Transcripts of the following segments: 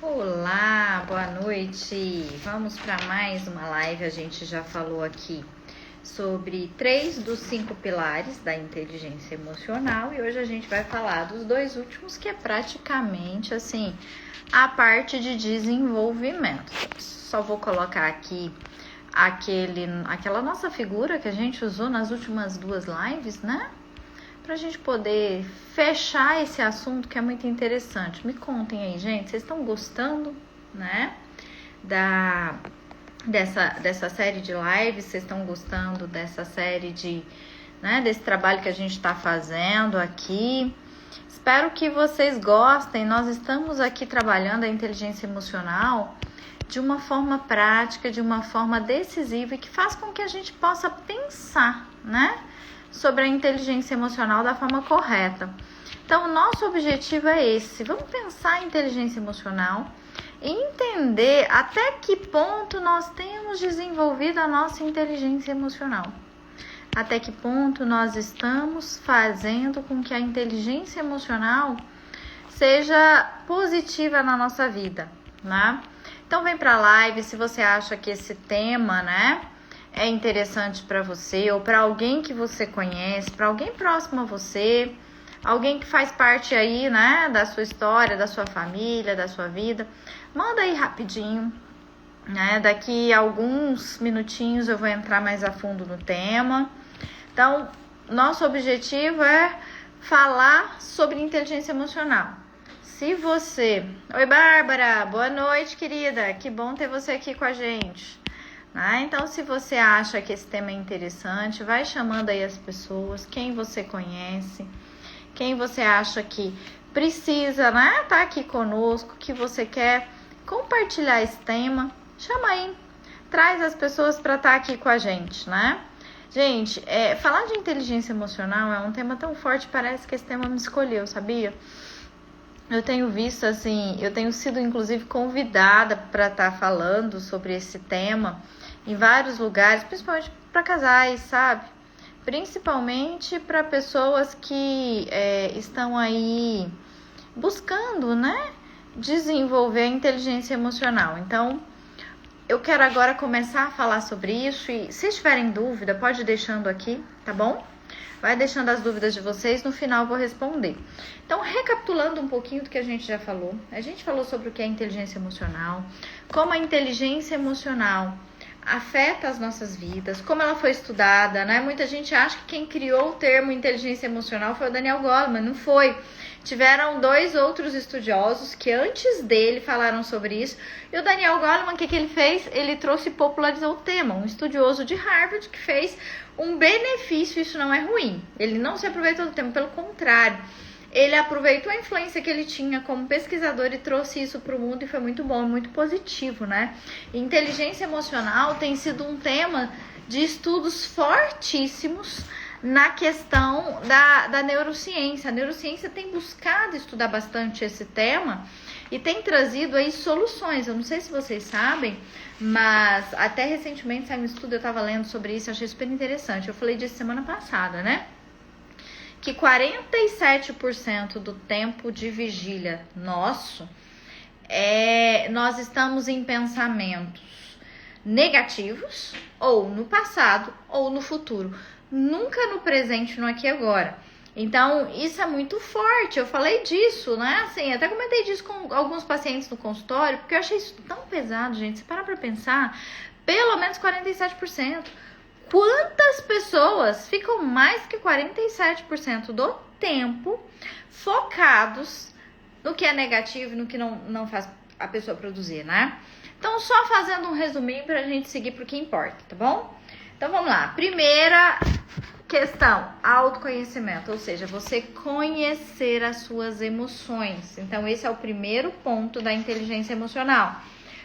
Olá, boa noite. Vamos para mais uma live. A gente já falou aqui sobre 3 dos 5 pilares da inteligência emocional e hoje a gente vai falar dos 2 últimos, que é praticamente assim a parte de desenvolvimento. Só vou colocar aqui aquela nossa figura que a gente usou nas últimas 2 lives, né? Pra gente poder fechar esse assunto que é muito interessante. Me contem aí, gente, vocês estão gostando, né, dessa série de lives? Vocês estão gostando dessa série desse trabalho que a gente está fazendo aqui? Espero que vocês gostem. Nós estamos aqui trabalhando a inteligência emocional de uma forma prática, de uma forma decisiva e que faz com que a gente possa pensar, né, sobre a inteligência emocional da forma correta. Então, o nosso objetivo é esse. Vamos pensar em inteligência emocional e entender até que ponto nós temos desenvolvido a nossa inteligência emocional. Até que ponto nós estamos fazendo com que a inteligência emocional seja positiva na nossa vida, né? Então, vem pra live se você acha que esse tema, né, é interessante para você ou para alguém que você conhece, para alguém próximo a você, alguém que faz parte aí, né, da sua história, da sua família, da sua vida. Manda aí rapidinho, né? Daqui a alguns minutinhos eu vou entrar mais a fundo no tema. Então, nosso objetivo é falar sobre inteligência emocional. Se você... Oi, Bárbara, boa noite, querida. Que bom ter você aqui com a gente. Então, se você acha que esse tema é interessante, vai chamando aí as pessoas, quem você conhece, quem você acha que precisa, né, tá aqui conosco, que você quer compartilhar esse tema, chama aí, traz as pessoas para estar aqui com a gente, né? Gente, falar de inteligência emocional é um tema tão forte, parece que esse tema me escolheu, sabia? Eu tenho visto, assim, eu tenho sido inclusive convidada para estar falando sobre esse tema em vários lugares, principalmente para casais, sabe? Principalmente para pessoas que estão aí buscando, né, desenvolver a inteligência emocional. Então, eu quero agora começar a falar sobre isso e se tiverem dúvida, pode ir deixando aqui, tá bom? Vai deixando as dúvidas de vocês, no final eu vou responder. Então, recapitulando um pouquinho do que a gente já falou. A gente falou sobre o que é inteligência emocional, como a inteligência emocional afeta as nossas vidas, como ela foi estudada, né? Muita gente acha que quem criou o termo inteligência emocional foi o Daniel Goleman, não foi. Tiveram 2 outros estudiosos que antes dele falaram sobre isso. E o Daniel Goleman, o que ele fez? Ele trouxe e popularizou o tema. Um estudioso de Harvard que fez um benefício, isso não é ruim. Ele não se aproveitou do tema, pelo contrário. Ele aproveitou a influência que ele tinha como pesquisador e trouxe isso para o mundo e foi muito bom, muito positivo, né? Inteligência emocional tem sido um tema de estudos fortíssimos na questão da neurociência. A neurociência tem buscado estudar bastante esse tema e tem trazido aí soluções. Eu não sei se vocês sabem, mas até recentemente saiu um estudo, eu estava lendo sobre isso, eu achei super interessante. Eu falei disso semana passada, né? Que 47% do tempo de vigília nosso, nós estamos em pensamentos negativos, ou no passado, ou no futuro. Nunca no presente, no aqui e agora. Então, isso é muito forte. Eu falei disso, né? Assim, até comentei disso com alguns pacientes no consultório, porque eu achei isso tão pesado, gente. Se parar pra pensar, pelo menos 47%. Quantas pessoas ficam mais que 47% do tempo focados no que é negativo e no que não faz a pessoa produzir, né? Então, só fazendo um resuminho pra gente seguir pro que importa, tá bom? Então, vamos lá. Primeira questão, autoconhecimento, ou seja, você conhecer as suas emoções. Então, esse é o primeiro ponto da inteligência emocional.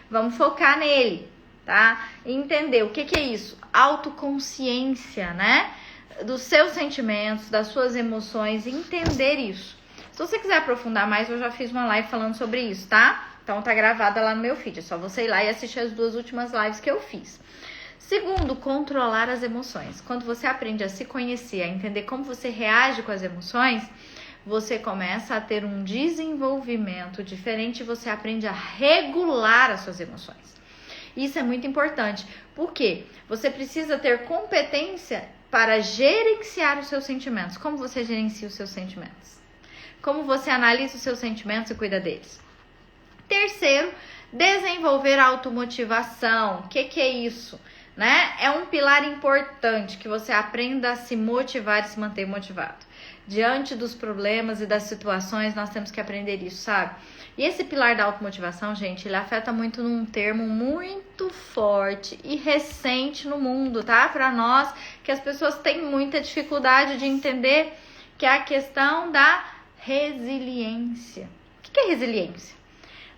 Vamos focar nele, tá? Entender o que é isso? Autoconsciência, né? Dos seus sentimentos, das suas emoções, entender isso. Se você quiser aprofundar mais, eu já fiz uma live falando sobre isso, tá? Então tá gravada lá no meu feed, é só você ir lá e assistir as 2 últimas lives que eu fiz. Segundo, controlar as emoções. Quando você aprende a se conhecer, a entender como você reage com as emoções, você começa a ter um desenvolvimento diferente, você aprende a regular as suas emoções. Isso é muito importante, porque você precisa ter competência para gerenciar os seus sentimentos. Como você gerencia os seus sentimentos? Como você analisa os seus sentimentos e cuida deles? Terceiro, desenvolver a automotivação. O que é isso? Né? É um pilar importante que você aprenda a se motivar e se manter motivado. Diante dos problemas e das situações, nós temos que aprender isso, sabe? E esse pilar da automotivação, gente, ele afeta muito num termo muito forte e recente no mundo, tá? Para nós, que as pessoas têm muita dificuldade de entender, que é a questão da resiliência. O que é resiliência?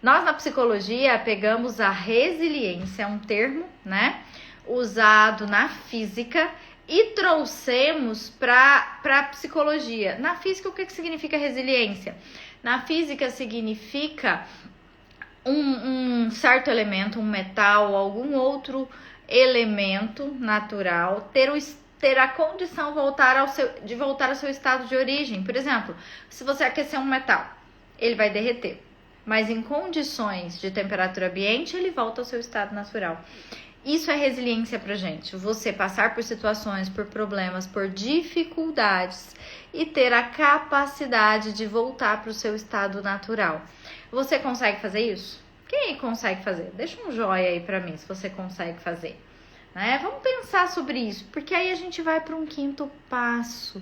Nós, na psicologia, pegamos a resiliência, é um termo, né, usado na física, e trouxemos para a psicologia. Na física, o que significa resiliência? Na física, significa um certo elemento, um metal, algum outro elemento natural, ter a condição de voltar ao seu estado de origem. Por exemplo, se você aquecer um metal, ele vai derreter. Mas em condições de temperatura ambiente, ele volta ao seu estado natural. Isso é resiliência pra gente. Você passar por situações, por problemas, por dificuldades e ter a capacidade de voltar para o seu estado natural. Você consegue fazer isso? Quem consegue fazer? Deixa um joinha aí pra mim se você consegue fazer. Né? Vamos pensar sobre isso, porque aí a gente vai para um quinto passo,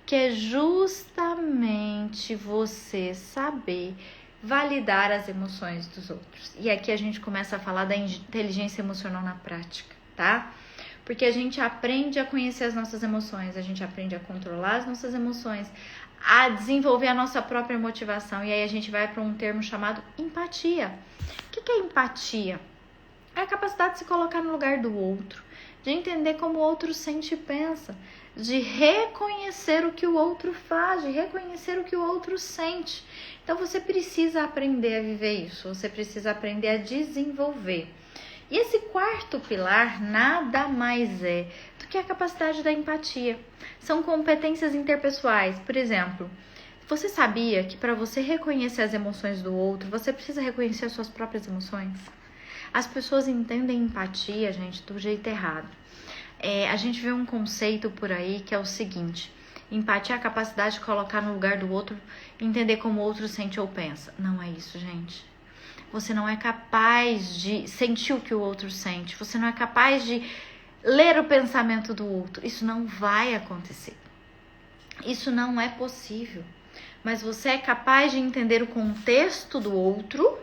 que é justamente você saber validar as emoções dos outros. E aqui a gente começa a falar da inteligência emocional na prática, tá? Porque a gente aprende a conhecer as nossas emoções, a gente aprende a controlar as nossas emoções, a desenvolver a nossa própria motivação. E aí a gente vai para um termo chamado empatia. O que é empatia? É a capacidade de se colocar no lugar do outro, de entender como o outro sente e pensa, de reconhecer o que o outro faz, de reconhecer o que o outro sente. Então você precisa aprender a viver isso, você precisa aprender a desenvolver. E esse quarto pilar nada mais é do que a capacidade da empatia. São competências interpessoais. Por exemplo, você sabia que para você reconhecer as emoções do outro, você precisa reconhecer as suas próprias emoções? As pessoas entendem empatia, gente, do jeito errado. A gente vê um conceito por aí que é o seguinte: empatia é a capacidade de colocar no lugar do outro, entender como o outro sente ou pensa. Não é isso, gente. Você não é capaz de sentir o que o outro sente. Você não é capaz de ler o pensamento do outro. Isso não vai acontecer. Isso não é possível. Mas você é capaz de entender o contexto do outro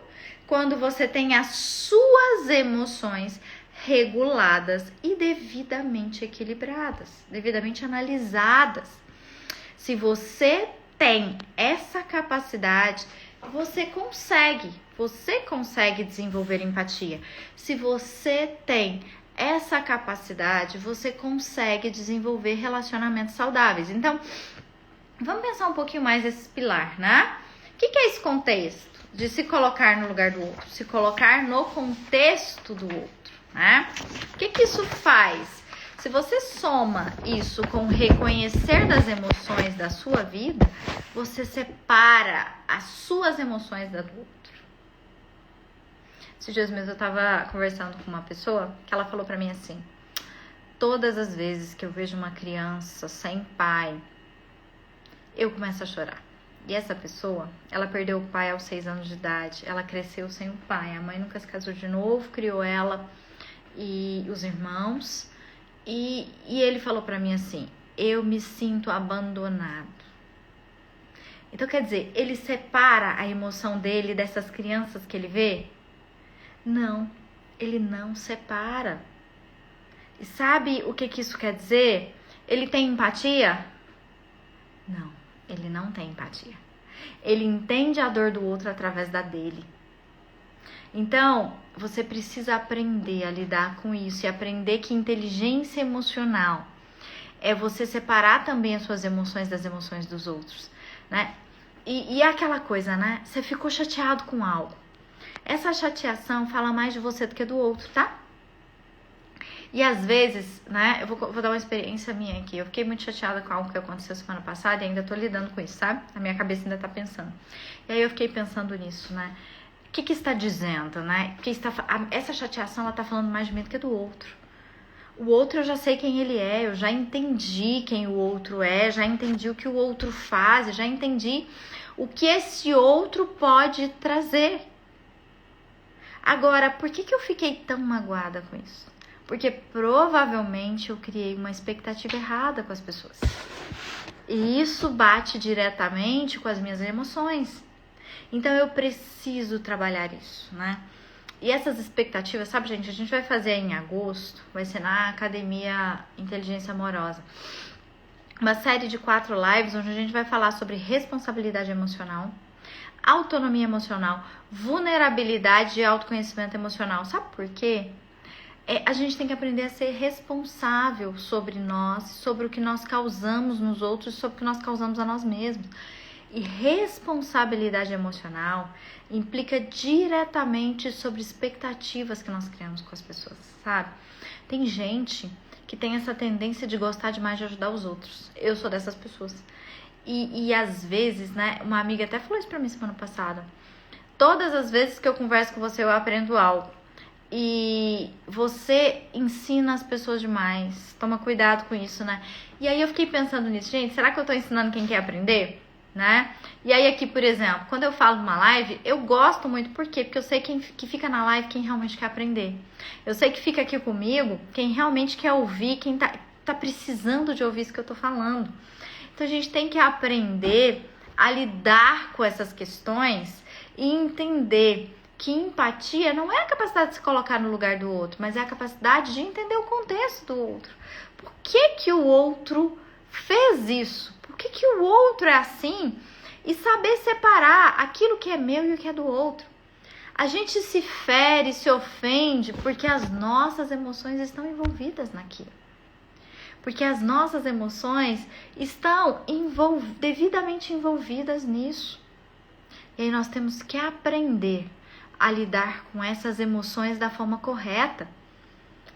quando você tem as suas emoções reguladas e devidamente equilibradas, devidamente analisadas. Se você tem essa capacidade, você consegue desenvolver empatia. Se você tem essa capacidade, você consegue desenvolver relacionamentos saudáveis. Então, vamos pensar um pouquinho mais nesse pilar, né? O que é esse contexto de se colocar no lugar do outro? Se colocar no contexto do outro, né? O que isso faz? Se você soma isso com o reconhecer das emoções da sua vida, você separa as suas emoções da do outro. Esses dias mesmo eu tava conversando com uma pessoa que ela falou pra mim assim: todas as vezes que eu vejo uma criança sem pai, eu começo a chorar. E essa pessoa, ela perdeu o pai aos 6 anos de idade, ela cresceu sem o pai, a mãe nunca se casou de novo, criou ela e os irmãos. E ele falou pra mim assim: eu me sinto abandonado. Então, quer dizer, ele separa a emoção dele dessas crianças que ele vê? Não, ele não separa. E sabe o que isso quer dizer? Ele tem empatia? Não, ele não tem empatia. Ele entende a dor do outro através da dele. Então, você precisa aprender a lidar com isso e aprender que inteligência emocional é você separar também as suas emoções das emoções dos outros, né? E é aquela coisa, né? Você ficou chateado com algo. Essa chateação fala mais de você do que do outro, tá? E às vezes, né, eu vou dar uma experiência minha aqui. Eu fiquei muito chateada com algo que aconteceu semana passada e ainda tô lidando com isso, sabe? A minha cabeça ainda tá pensando. E aí eu fiquei pensando nisso, né? O que está dizendo, né? Essa chateação, ela tá falando mais de mim do que do outro. O outro eu já sei quem ele é, eu já entendi quem o outro é, já entendi o que o outro faz, já entendi o que esse outro pode trazer. Agora, por que eu fiquei tão magoada com isso? Porque provavelmente eu criei uma expectativa errada com as pessoas. E isso bate diretamente com as minhas emoções. Então eu preciso trabalhar isso, né? E essas expectativas, sabe, gente? A gente vai fazer em agosto, vai ser na Academia Inteligência Amorosa. Uma série de 4 lives onde a gente vai falar sobre responsabilidade emocional, autonomia emocional, vulnerabilidade e autoconhecimento emocional. Sabe por quê? A gente tem que aprender a ser responsável sobre nós, sobre o que nós causamos nos outros, sobre o que nós causamos a nós mesmos. E responsabilidade emocional implica diretamente sobre expectativas que nós criamos com as pessoas, sabe? Tem gente que tem essa tendência de gostar demais de ajudar os outros. Eu sou dessas pessoas. E às vezes, né, uma amiga até falou isso pra mim semana passada. Todas as vezes que eu converso com você, eu aprendo algo. E você ensina as pessoas demais. Toma cuidado com isso, né? E aí eu fiquei pensando nisso. Gente, será que eu tô ensinando quem quer aprender? Né? E aí aqui, por exemplo, quando eu falo numa live, eu gosto muito, por quê? Porque eu sei que fica na live quem realmente quer aprender. Eu sei que fica aqui comigo quem realmente quer ouvir, quem tá precisando de ouvir isso que eu tô falando. Então a gente tem que aprender a lidar com essas questões e entender que empatia não é a capacidade de se colocar no lugar do outro, mas é a capacidade de entender o contexto do outro. Por que o outro fez isso? Por que o outro é assim? E saber separar aquilo que é meu e o que é do outro. A gente se fere, se ofende porque as nossas emoções estão envolvidas naquilo. Porque as nossas emoções estão devidamente envolvidas nisso. E aí nós temos que aprender a lidar com essas emoções da forma correta,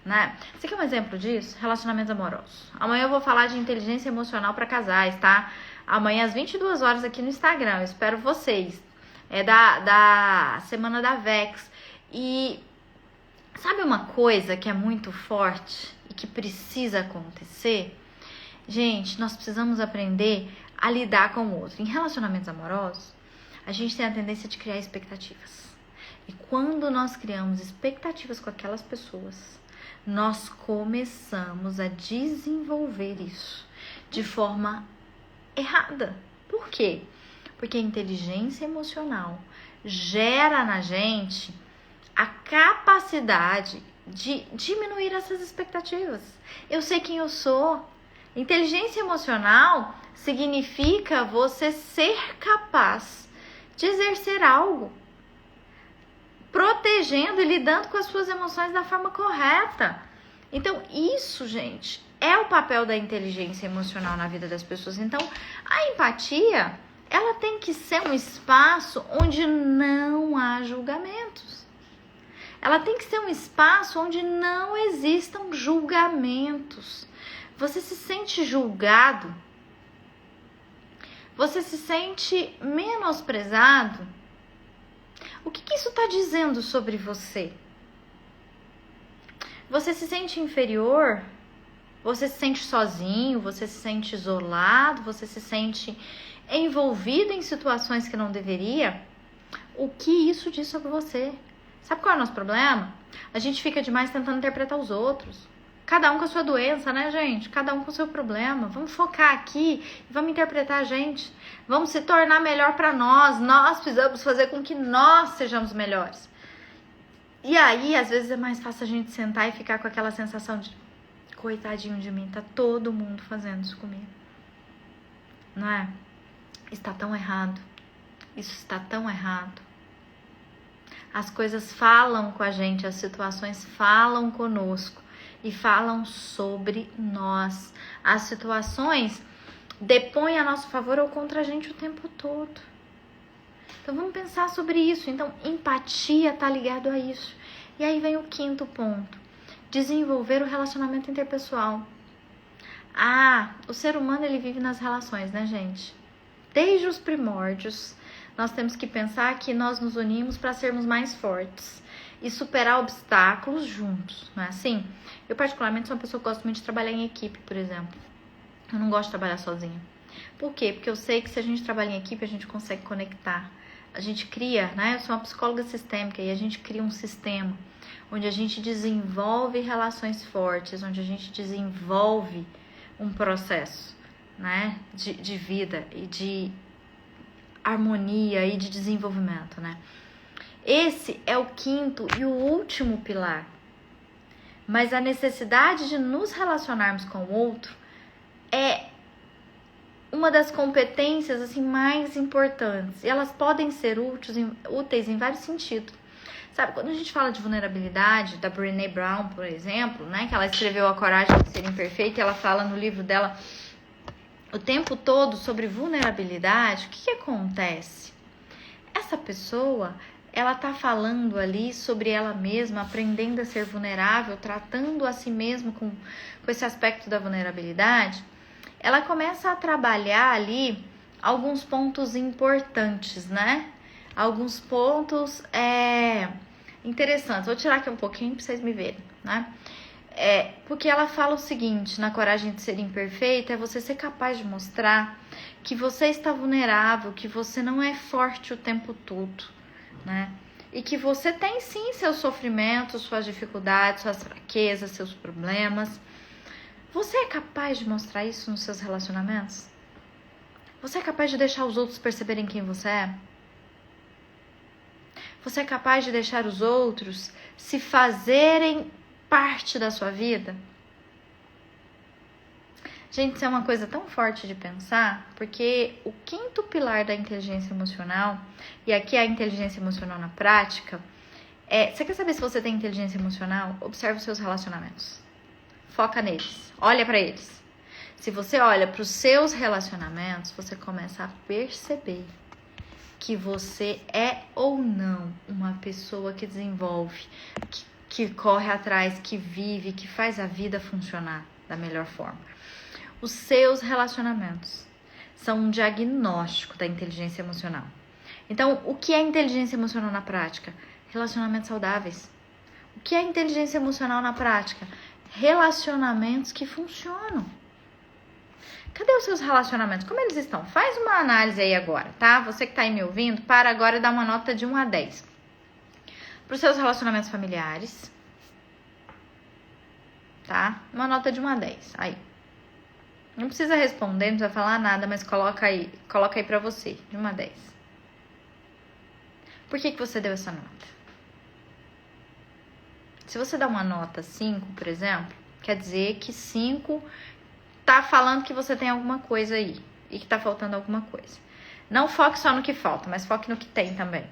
né? Você quer um exemplo disso? Relacionamentos amorosos. Amanhã eu vou falar de inteligência emocional para casais, tá? Amanhã às 22 horas aqui no Instagram. Eu espero vocês. É da semana da Vex. E sabe uma coisa que é muito forte e que precisa acontecer? Gente, nós precisamos aprender a lidar com o outro. Em relacionamentos amorosos, a gente tem a tendência de criar expectativas. E quando nós criamos expectativas com aquelas pessoas, nós começamos a desenvolver isso de forma errada. Por quê? Porque a inteligência emocional gera na gente a capacidade de diminuir essas expectativas. Eu sei quem eu sou. Inteligência emocional significa você ser capaz de exercer algo, protegendo e lidando com as suas emoções da forma correta. Então, isso, gente, é o papel da inteligência emocional na vida das pessoas. Então, a empatia, ela tem que ser um espaço onde não há julgamentos. Ela tem que ser um espaço onde não existam julgamentos. Você se sente julgado? Você se sente menosprezado? O que isso está dizendo sobre você? Você se sente inferior? Você se sente sozinho? Você se sente isolado? Você se sente envolvido em situações que não deveria? O que isso diz sobre você? Sabe qual é o nosso problema? A gente fica demais tentando interpretar os outros. Cada um com a sua doença, né, gente? Cada um com o seu problema. Vamos focar aqui e vamos interpretar a gente. Vamos se tornar melhor para nós. Nós precisamos fazer com que nós sejamos melhores. E aí, às vezes, é mais fácil a gente sentar e ficar com aquela sensação de coitadinho de mim, tá todo mundo fazendo isso comigo. Não é? Está tão errado. Isso está tão errado. As coisas falam com a gente, as situações falam conosco. E falam sobre nós. As situações depõem a nosso favor ou contra a gente o tempo todo. Então vamos pensar sobre isso. Então empatia está ligado a isso. E aí vem o quinto ponto, desenvolver o relacionamento interpessoal. O ser humano ele vive nas relações, né, gente? Desde os primórdios, nós temos que pensar que nós nos unimos para sermos mais fortes e superar obstáculos juntos, não é assim? Eu particularmente sou uma pessoa que gosto muito de trabalhar em equipe, por exemplo. Eu não gosto de trabalhar sozinha. Por quê? Porque eu sei que se a gente trabalha em equipe, a gente consegue conectar. A gente cria, né? Eu sou uma psicóloga sistêmica e a gente cria um sistema onde a gente desenvolve relações fortes, onde a gente desenvolve um processo, né? De vida e de harmonia e de desenvolvimento, né? Esse é o quinto e o último pilar. Mas a necessidade de nos relacionarmos com o outro é uma das competências assim mais importantes. E elas podem ser úteis em vários sentidos. Sabe, quando a gente fala de vulnerabilidade, da Brené Brown, por exemplo, né, que ela escreveu A Coragem de Ser Imperfeita, e ela fala no livro dela o tempo todo sobre vulnerabilidade. O que acontece? Essa pessoa, ela tá falando ali sobre ela mesma, aprendendo a ser vulnerável, tratando a si mesma com esse aspecto da vulnerabilidade. Ela começa a trabalhar ali alguns pontos importantes, né? Alguns pontos interessantes. Vou tirar aqui um pouquinho para vocês me verem, né? Porque ela fala o seguinte, na Coragem de Ser Imperfeita, é você ser capaz de mostrar que você está vulnerável, que você não é forte o tempo todo, né? E que você tem sim seus sofrimentos, suas dificuldades, suas fraquezas, seus problemas. Você é capaz de mostrar isso nos seus relacionamentos? Você é capaz de deixar os outros perceberem quem você é? Você é capaz de deixar os outros se fazerem parte da sua vida? Gente, isso é uma coisa tão forte de pensar, porque o quinto pilar da inteligência emocional, e aqui é a inteligência emocional na prática, você quer saber se você tem inteligência emocional? Observe os seus relacionamentos. Foca neles, olha para eles. Se você olha para os seus relacionamentos, você começa a perceber que você é ou não uma pessoa que desenvolve, que corre atrás, que vive, que faz a vida funcionar da melhor forma. Os seus relacionamentos são um diagnóstico da inteligência emocional. Então, o que é inteligência emocional na prática? Relacionamentos saudáveis. O que é inteligência emocional na prática? Relacionamentos que funcionam. Cadê os seus relacionamentos? Como eles estão? Faz uma análise aí agora, tá? Você que tá aí me ouvindo, para agora e dá uma nota de 1 a 10. Para os seus relacionamentos familiares, tá? Uma nota de 1 a 10, aí. Não precisa responder, não precisa falar nada, mas coloca aí pra você, de 1 a 10. Por que você deu essa nota? Se você dá uma nota 5, por exemplo, quer dizer que 5 tá falando que você tem alguma coisa aí e que tá faltando alguma coisa. Não foque só no que falta, mas foque no que tem também.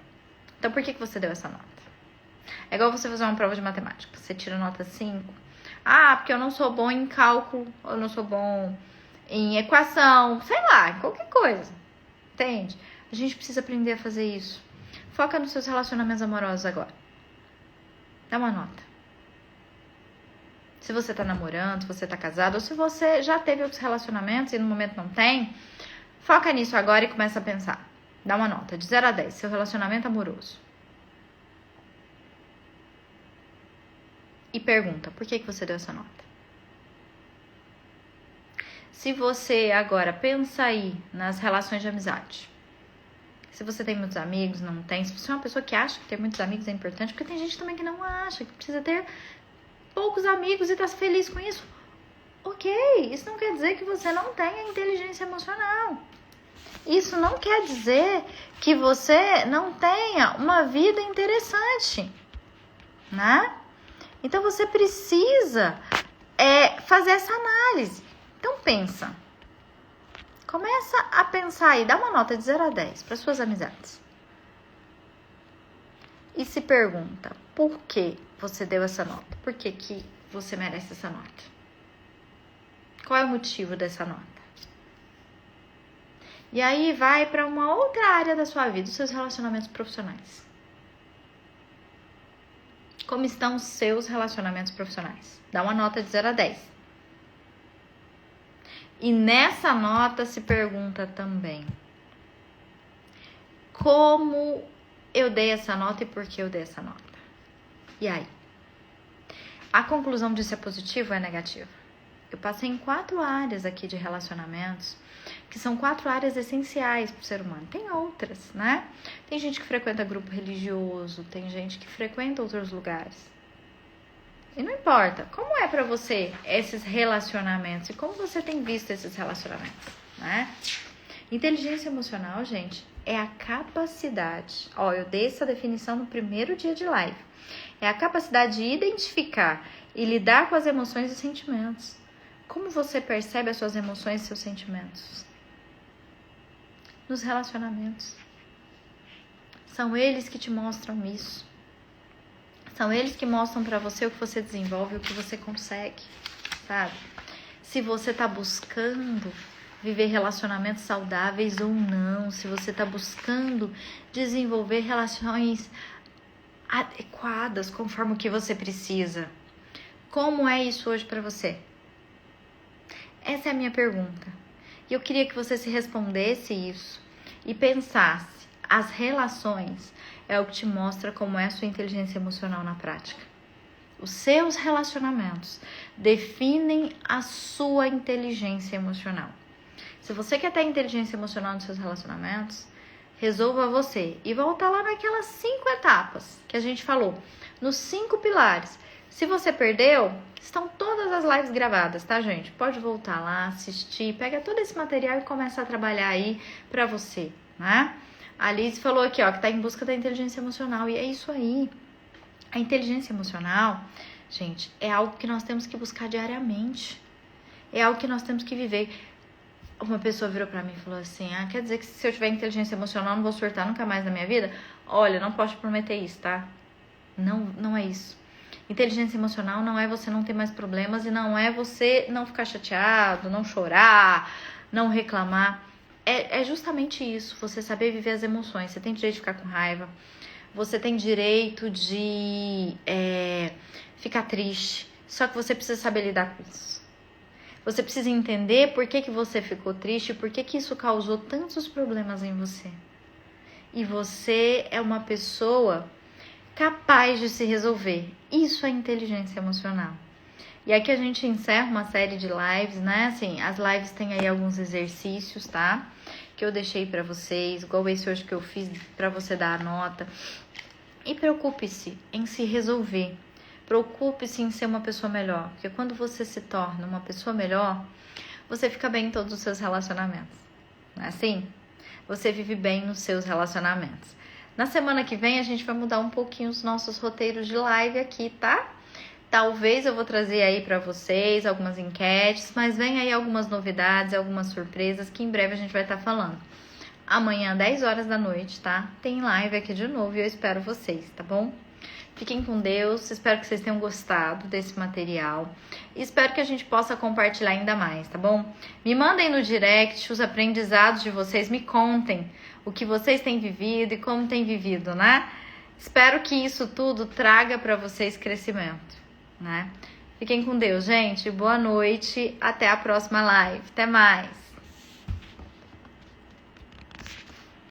Então, por que você deu essa nota? É igual você fazer uma prova de matemática. Você tira nota 5. Porque eu não sou bom em cálculo, eu não sou bom em equação, sei lá, qualquer coisa. Entende? A gente precisa aprender a fazer isso. Foca nos seus relacionamentos amorosos agora. Dá uma nota. Se você tá namorando, se você tá casado, ou se você já teve outros relacionamentos e no momento não tem, foca nisso agora e começa a pensar. Dá uma nota de 0 a 10, seu relacionamento amoroso. E pergunta, por que você deu essa nota? Se você agora pensa aí nas relações de amizade. Se você tem muitos amigos, não tem. Se você é uma pessoa que acha que ter muitos amigos é importante, porque tem gente também que não acha, que precisa ter poucos amigos e tá feliz com isso. Ok, isso não quer dizer que você não tenha inteligência emocional. Isso não quer dizer que você não tenha uma vida interessante, né? Então você precisa fazer essa análise. Então pensa. Começa a pensar aí, dá uma nota de 0 a 10 para suas amizades. E se pergunta, por que você deu essa nota? Por que você merece essa nota? Qual é o motivo dessa nota? E aí vai para uma outra área da sua vida, os seus relacionamentos profissionais. Como estão os seus relacionamentos profissionais? Dá uma nota de 0 a 10. E nessa nota se pergunta também: como eu dei essa nota e por que eu dei essa nota? E aí? A conclusão disso é positiva ou é negativa? Eu passei em 4 áreas aqui de relacionamentos, que são 4 áreas essenciais para o ser humano. Tem outras, né? Tem gente que frequenta grupo religioso, tem gente que frequenta outros lugares. E não importa, como é para você esses relacionamentos e como você tem visto esses relacionamentos, né? Inteligência emocional, gente, é a capacidade, eu dei essa definição no primeiro dia de live, é a capacidade de identificar e lidar com as emoções e sentimentos. Como você percebe as suas emoções e seus sentimentos? Nos relacionamentos. São eles que te mostram isso. São eles que mostram pra você o que você desenvolve, o que você consegue, sabe? Se você tá buscando viver relacionamentos saudáveis ou não, se você tá buscando desenvolver relações adequadas conforme o que você precisa. Como é isso hoje pra você? Essa é a minha pergunta. E eu queria que você se respondesse isso e pensasse, as relações é o que te mostra como é a sua inteligência emocional na prática. Os seus relacionamentos definem a sua inteligência emocional. Se você quer ter inteligência emocional nos seus relacionamentos, resolva você e voltar lá naquelas 5 etapas que a gente falou, nos 5 pilares. Se você perdeu, estão todas as lives gravadas, tá, gente? Pode voltar lá, assistir, pega todo esse material e começa a trabalhar aí pra você, né? A Alice falou aqui, que tá em busca da inteligência emocional, e é isso aí. A inteligência emocional, gente, é algo que nós temos que buscar diariamente. É algo que nós temos que viver. Uma pessoa virou pra mim e falou assim, quer dizer que se eu tiver inteligência emocional, eu não vou surtar nunca mais na minha vida? Olha, não posso te prometer isso, tá? Não é isso. Inteligência emocional não é você não ter mais problemas e não é você não ficar chateado, não chorar, não reclamar. É justamente isso, você saber viver as emoções. Você tem direito de ficar com raiva, você tem direito de ficar triste, só que você precisa saber lidar com isso. Você precisa entender por que você ficou triste, por que isso causou tantos problemas em você. E você é uma pessoa capaz de se resolver. Isso é inteligência emocional. E aqui a gente encerra uma série de lives, né? Assim, as lives têm aí alguns exercícios, tá? Que eu deixei pra vocês, igual esse hoje que eu fiz pra você dar a nota. E preocupe-se em se resolver. Preocupe-se em ser uma pessoa melhor. Porque quando você se torna uma pessoa melhor, você fica bem em todos os seus relacionamentos. Não é assim? Você vive bem nos seus relacionamentos. Na semana que vem a gente vai mudar um pouquinho os nossos roteiros de live aqui, tá? Talvez eu vou trazer aí pra vocês algumas enquetes, mas vem aí algumas novidades, algumas surpresas que em breve a gente vai estar falando. Amanhã, 10 horas da noite, tá? Tem live aqui de novo e eu espero vocês, tá bom? Fiquem com Deus, espero que vocês tenham gostado desse material. Espero que a gente possa compartilhar ainda mais, tá bom? Me mandem no direct os aprendizados de vocês, me contem o que vocês têm vivido e como têm vivido, né? Espero que isso tudo traga para vocês crescimento, né? Fiquem com Deus, gente. Boa noite. Até a próxima live. Até mais.